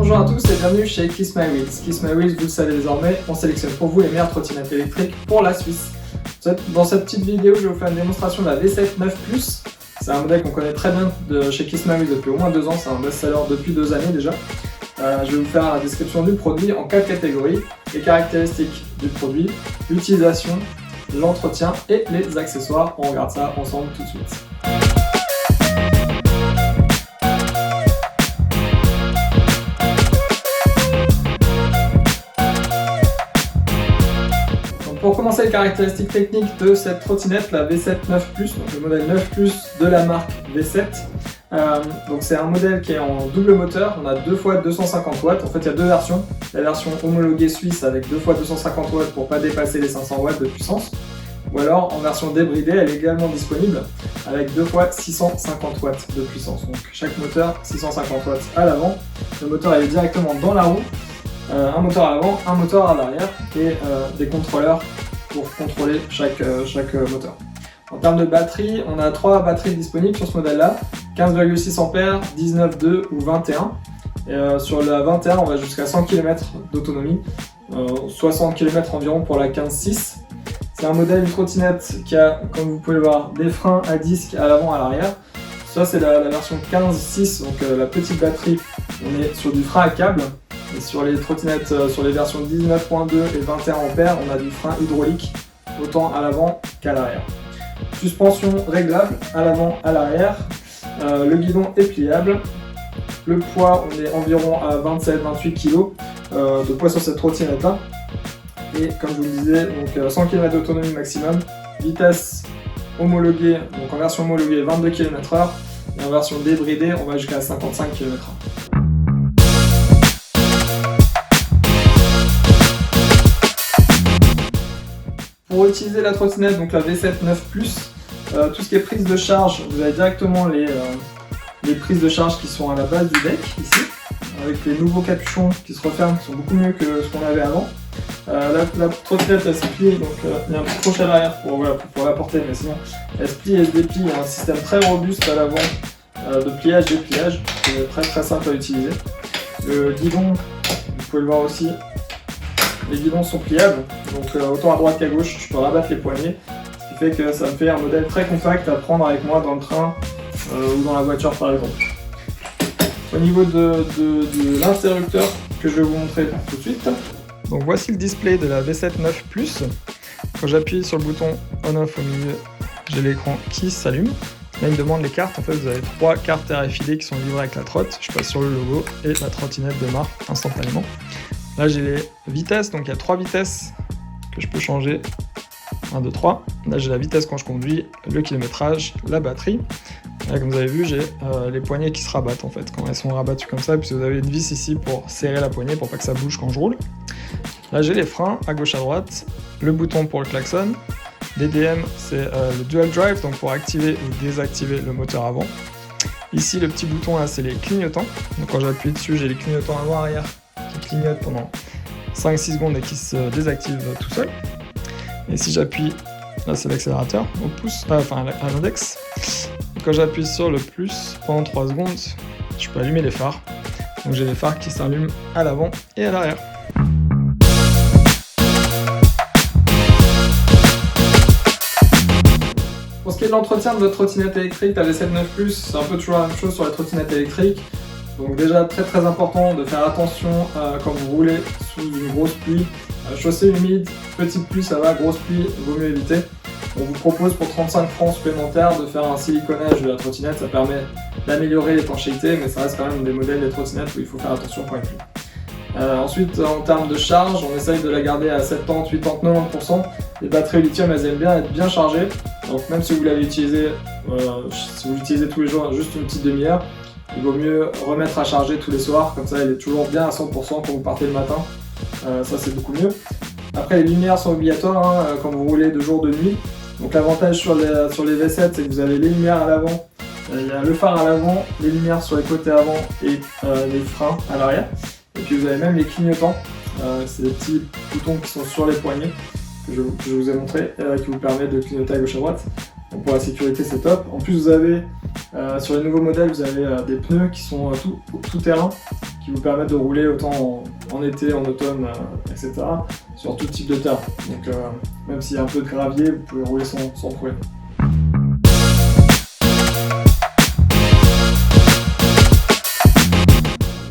Bonjour à tous et bienvenue chez Kiss My Wheels. Kiss My Wheels, vous le savez désormais, on sélectionne pour vous les meilleures trottinettes électriques pour la Suisse. Dans cette petite vidéo, je vais vous faire une démonstration de la V7 9 Plus. C'est un modèle qu'on connaît très bien de chez Kiss My Wheels depuis au moins 2 ans, c'est un best-seller depuis 2 années déjà. Je vais vous faire la description du produit en 4 catégories, les caractéristiques du produit, l'utilisation, l'entretien et les accessoires. On regarde ça ensemble tout de suite. Pour commencer, les caractéristiques techniques de cette trottinette, la V7 9 Plus, donc le modèle 9 Plus de la marque V7. Donc c'est un modèle qui est en double moteur, on a 2 fois 250 watts, en fait il y a deux versions. La version homologuée suisse avec 2 fois 250 watts pour ne pas dépasser les 500 watts de puissance, ou alors en version débridée, elle est également disponible avec 2 fois 650 watts de puissance. Donc chaque moteur 650 watts à l'avant, le moteur est directement dans la roue. Un moteur à l'avant, un moteur à l'arrière et des contrôleurs pour contrôler chaque moteur. En termes de batterie, on a 3 batteries disponibles sur ce modèle-là, 15,6 A, 19,2 ou 21. Et sur la 21, on va jusqu'à 100 km d'autonomie, 60 km environ pour la 15,6. C'est un modèle, une trottinette qui a, comme vous pouvez le voir, des freins à disque à l'avant et à l'arrière. Ça c'est la version 15,6, donc la petite batterie, on est sur du frein à câble. Et sur les trottinettes, sur les versions 19.2 et 21 A, on a du frein hydraulique, autant à l'avant qu'à l'arrière. Suspension réglable, à l'avant, à l'arrière. Le guidon est pliable. Le poids, on est environ à 27-28 kg de poids sur cette trottinette-là. Et comme je vous le disais, donc 100 km d'autonomie maximum. Vitesse homologuée, donc en version homologuée 22 km/h. Et en version débridée, on va jusqu'à 55 km/h. Pour utiliser la trottinette, donc la V7 9 Plus, tout ce qui est prise de charge, vous avez directement les prises de charge qui sont à la base du deck, ici, avec les nouveaux capuchons qui se referment, qui sont beaucoup mieux que ce qu'on avait avant. La trottinette elle se plie, donc il y a un petit crochet à l'arrière pour pouvoir la porter, mais sinon elle se plie et se déplie. Il y a un système très robuste à l'avant de pliage-dépliage, qui est très simple à utiliser. Le guidon, vous pouvez le voir aussi. Les guidons sont pliables, donc autant à droite qu'à gauche, je peux rabattre les poignées, ce qui fait que ça me fait un modèle très compact à prendre avec moi dans le train ou dans la voiture par exemple. Au niveau de l'interrupteur que je vais vous montrer tout de suite, donc voici le display de la V7 9 Plus. Quand j'appuie sur le bouton on-off au milieu, j'ai l'écran qui s'allume. Là il me demande les cartes, en fait vous avez 3 cartes RFID qui sont livrées avec la trotte, je passe sur le logo et la trottinette démarre instantanément. Là j'ai les vitesses, donc il y a 3 vitesses que je peux changer, 1, 2, 3. Là j'ai la vitesse quand je conduis, le kilométrage, la batterie. Là comme vous avez vu j'ai les poignées qui se rabattent en fait, quand elles sont rabattues comme ça, puisque vous avez une vis ici pour serrer la poignée pour pas que ça bouge quand je roule. Là j'ai les freins à gauche à droite, le bouton pour le klaxon, DDM c'est le dual drive, donc pour activer ou désactiver le moteur avant. Ici le petit bouton là c'est les clignotants, donc quand j'appuie dessus j'ai les clignotants avant-arrière qui clignote pendant 5-6 secondes et qui se désactive tout seul. Et si j'appuie, là c'est l'accélérateur, au pouce, enfin à l'index. Quand j'appuie sur le plus pendant 3 secondes, je peux allumer les phares. Donc j'ai les phares qui s'allument à l'avant et à l'arrière. Pour ce qui est de l'entretien de votre trottinette électrique, la V7 9 Plus, c'est un peu toujours la même chose sur les trottinettes électriques. Donc déjà très important de faire attention quand vous roulez sous une grosse pluie. Chaussée humide, petite pluie ça va, grosse pluie, vaut mieux éviter. On vous propose pour 35 francs supplémentaires de faire un siliconage de la trottinette, ça permet d'améliorer l'étanchéité, mais ça reste quand même des modèles de trottinettes où il faut faire attention quand il pleut. Ensuite en termes de charge, on essaye de la garder à 70, 80, 90%. Les batteries au lithium elles aiment bien être bien chargées, donc même si vous l'avez utilisé, si vous l'utilisez tous les jours juste une petite demi-heure, il vaut mieux remettre à charger tous les soirs, comme ça elle est toujours bien à 100% quand vous partez le matin, ça c'est beaucoup mieux. Après les lumières sont obligatoires quand vous roulez de jour de nuit, donc l'avantage sur les V7 c'est que vous avez les lumières à l'avant, il y a le phare à l'avant, les lumières sur les côtés avant et les freins à l'arrière, et puis vous avez même les clignotants, c'est des petits boutons qui sont sur les poignets que je vous ai montré, qui vous permettent de clignoter à gauche à droite. Donc pour la sécurité c'est top. En plus vous avez Sur les nouveaux modèles, vous avez des pneus qui sont tout terrain, qui vous permettent de rouler autant en été, en automne, etc. sur tout type de terrain. Donc même s'il y a un peu de gravier, vous pouvez rouler sans problème.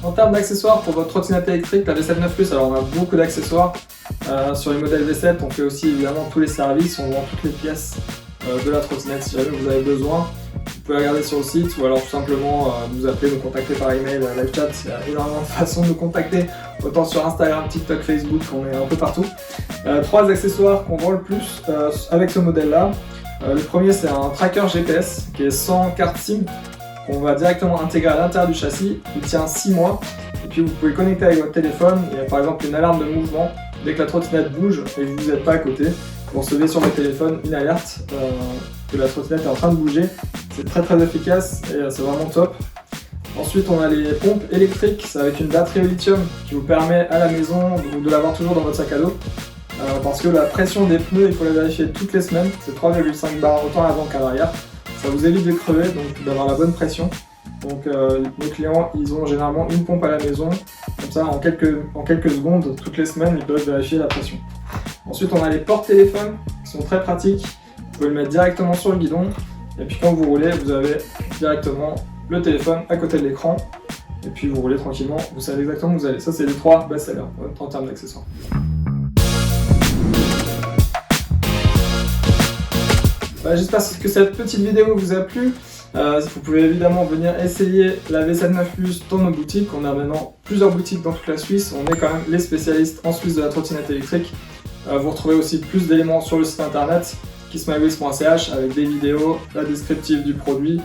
En termes d'accessoires pour votre trottinette électrique, la V7 9 Plus, alors on a beaucoup d'accessoires. Sur les modèles V7, on fait aussi évidemment tous les services, on vend toutes les pièces de la trottinette si jamais vous avez besoin. Vous pouvez regarder sur le site ou alors tout simplement nous appeler, nous contacter par email, live chat. Il y a énormément de façons de nous contacter, autant sur Instagram, TikTok, Facebook, on est un peu partout. 3 accessoires qu'on vend le plus avec ce modèle-là. Le premier, c'est un tracker GPS qui est sans carte SIM, qu'on va directement intégrer à l'intérieur du châssis. Il tient 6 mois et puis vous pouvez connecter avec votre téléphone. Il y a par exemple une alarme de mouvement. Dès que la trottinette bouge et que vous n'êtes pas à côté, vous recevez sur votre téléphone une alerte que la trottinette est en train de bouger. C'est très efficace et c'est vraiment top. Ensuite, on a les pompes électriques, c'est avec une batterie au lithium qui vous permet à la maison de l'avoir toujours dans votre sac à dos. Parce que la pression des pneus, il faut la vérifier toutes les semaines. C'est 3,5 bars autant à l'avant qu'à l'arrière. Ça vous évite de crever, donc d'avoir la bonne pression. Donc nos clients, ils ont généralement une pompe à la maison. Comme ça, en quelques secondes, toutes les semaines, ils peuvent vérifier la pression. Ensuite, on a les porte-téléphones qui sont très pratiques. Vous pouvez le mettre directement sur le guidon. Et puis quand vous roulez, vous avez directement le téléphone à côté de l'écran. Et puis vous roulez tranquillement, vous savez exactement où vous allez. Ça, c'est les 3 best-sellers en termes d'accessoires. J'espère que cette petite vidéo vous a plu. Vous pouvez évidemment venir essayer la V7 9 Plus dans nos boutiques. On a maintenant plusieurs boutiques dans toute la Suisse. On est quand même les spécialistes en Suisse de la trottinette électrique. Vous retrouvez aussi plus d'éléments sur le site internet kissmywheels.ch avec des vidéos, la descriptive du produit,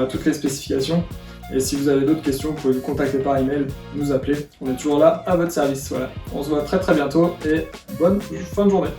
toutes les spécifications. Et si vous avez d'autres questions, vous pouvez nous contacter par email, nous appeler. On est toujours là à votre service. Voilà. On se voit très bientôt et bonne fin de journée.